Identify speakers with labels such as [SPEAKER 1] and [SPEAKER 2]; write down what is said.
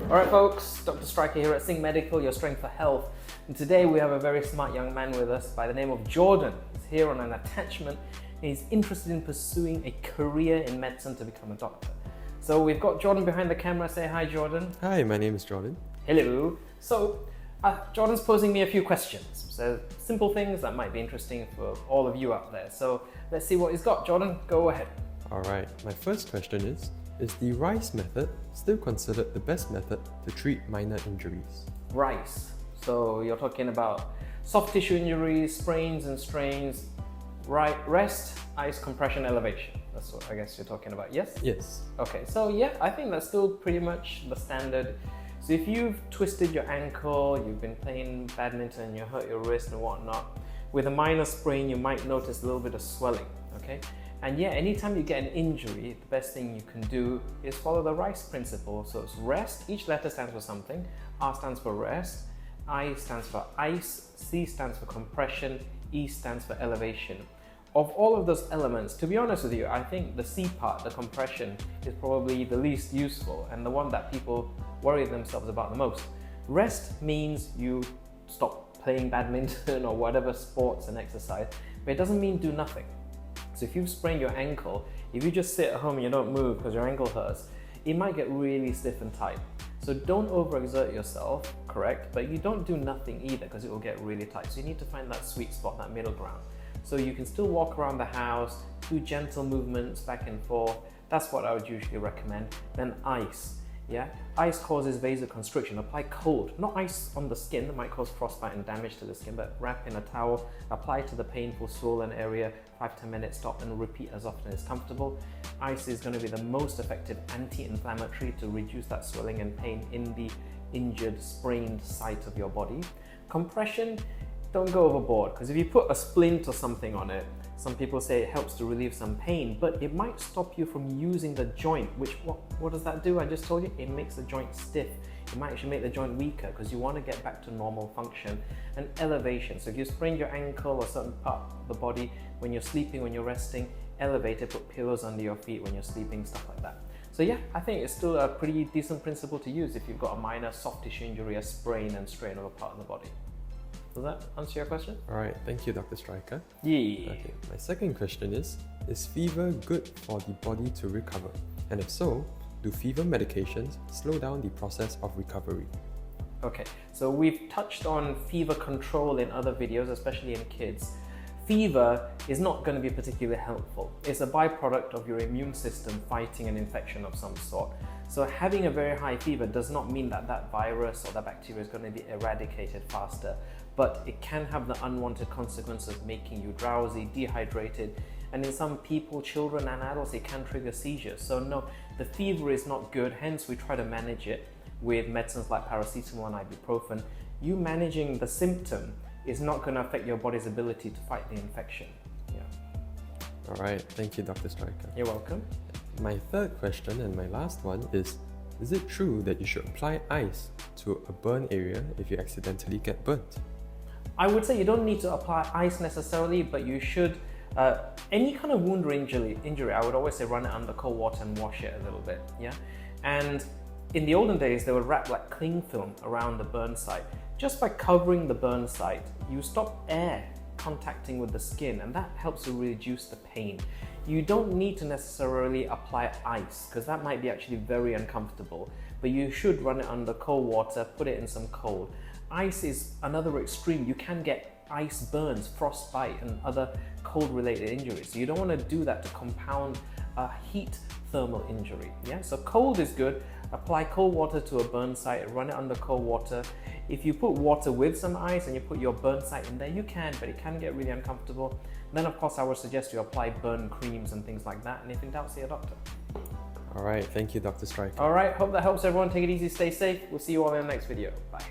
[SPEAKER 1] Alright folks, Dr. Striker here at SingMedical, your strength for health. And today we have a very smart young man with us by the name of Jordan. He's here on an attachment and he's interested in pursuing a career in medicine to become a doctor. So we've got Jordan behind the camera. Say hi, Jordan.
[SPEAKER 2] Hi, my name is Jordan.
[SPEAKER 1] Hello. So Jordan's posing me a few questions. So simple things that might be interesting for all of you out there. So let's see what he's got. Jordan, go ahead.
[SPEAKER 2] Alright, my first question is the RICE method still considered the best method to treat minor injuries?
[SPEAKER 1] RICE. So you're talking about soft tissue injuries, sprains and strains, right? Rest, ice, compression, elevation. That's what I guess you're talking about, yes?
[SPEAKER 2] Yes.
[SPEAKER 1] Okay, so yeah, I think that's still pretty much the standard. So if you've twisted your ankle, you've been playing badminton, you hurt your wrist and whatnot, with a minor sprain, you might notice a little bit of swelling, okay? And yeah, anytime you get an injury, the best thing you can do is follow the RICE principle. So it's rest, each letter stands for something. R stands for rest, I stands for ice, C stands for compression, E stands for elevation. Of all of those elements, to be honest with you, I think the C part, the compression, is probably the least useful and the one that people worry themselves about the most. Rest means you stop playing badminton or whatever sports and exercise, but it doesn't mean do nothing. So if you've sprained your ankle, if you just sit at home and you don't move because your ankle hurts, it might get really stiff and tight. So don't overexert yourself, correct? But you don't do nothing either because it will get really tight. So you need to find that sweet spot, that middle ground. So you can still walk around the house, do gentle movements back and forth. That's what I would usually recommend. Then ice. Yeah, ice causes vasoconstriction. Apply cold, not ice on the skin that might cause frostbite and damage to the skin, but wrap in a towel, apply to the painful swollen area, 5-10 minutes, stop and repeat as often as comfortable. Ice is going to be the most effective anti-inflammatory to reduce that swelling and pain in the injured, sprained site of your body. Compression, don't go overboard, because if you put a splint or something on it, some people say it helps to relieve some pain, but it might stop you from using the joint, which what does that do? I just told you, it makes the joint stiff. It might actually make the joint weaker because you want to get back to normal function. And elevation, so if you sprained your ankle or certain part of the body when you're sleeping, when you're resting, elevate it, put pillows under your feet when you're sleeping, stuff like that. So yeah, I think it's still a pretty decent principle to use if you've got a minor soft tissue injury, a sprain and strain of a part of the body. Does that answer your question?
[SPEAKER 2] Alright, thank you, Dr. Striker.
[SPEAKER 1] Yeah.
[SPEAKER 2] Okay, my second question is fever good for the body to recover? And if so, do fever medications slow down the process of recovery?
[SPEAKER 1] Okay, so we've touched on fever control in other videos, especially in kids. Fever is not going to be particularly helpful. It's a byproduct of your immune system fighting an infection of some sort. So having a very high fever does not mean that that virus or that bacteria is going to be eradicated faster, but it can have the unwanted consequences of making you drowsy, dehydrated, and in some people, children and adults, it can trigger seizures. So no, the fever is not good, hence we try to manage it with medicines like paracetamol and ibuprofen. You managing the symptom is not going to affect your body's ability to fight the infection. Yeah.
[SPEAKER 2] Alright, thank you, Dr. Striker.
[SPEAKER 1] You're welcome.
[SPEAKER 2] My third question and my last one is it true that you should apply ice to a burn area if you accidentally get burnt?
[SPEAKER 1] I would say you don't need to apply ice necessarily, but you should, any kind of wound or injury, I would always say run it under cold water and wash it a little bit, yeah? And in the olden days, they would wrap like cling film around the burn site. Just by covering the burn site, you stop air contacting with the skin, and that helps to reduce the pain. You don't need to necessarily apply ice, because that might be actually very uncomfortable, but you should run it under cold water, put it in some cold. Ice is another extreme. You can get ice burns, frostbite, and other cold-related injuries. So you don't want to do that to compound a heat thermal injury. Yeah, so cold is good. Apply cold water to a burn site, run it under cold water. If you put water with some ice and you put your burn site in there, you can, but it can get really uncomfortable. Then of course I would suggest you apply burn creams and things like that, and if in doubt, see a doctor.
[SPEAKER 2] Alright, thank you, Dr. Striker.
[SPEAKER 1] Alright, hope that helps everyone. Take it easy, stay safe. We'll see you all in the next video. Bye.